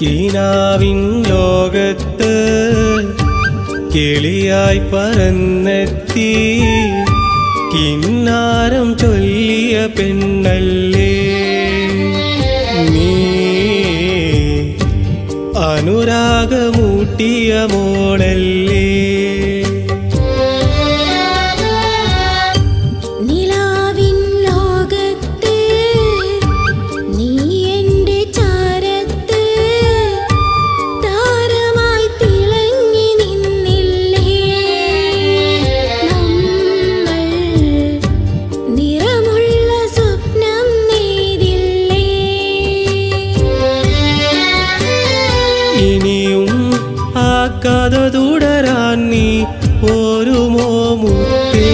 കിനാവിൻ ലോകത്ത് കിളിയായി പറന്നെത്തി കിന്നാരം ചൊല്ലിയ പെണ്ണല്ലേ നീ, അനുരാഗമൂട്ടിയ മോളല്ലേ. ഇനിയും ആ കഥ തുടരാൻ നീ പോരുമോ മുത്തേ?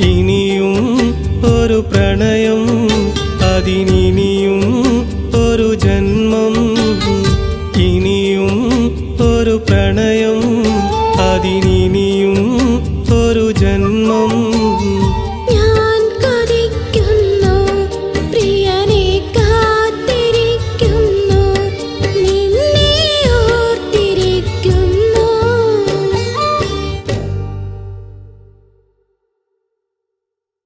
ഇനിയും ഒരു പ്രണയം അതിനി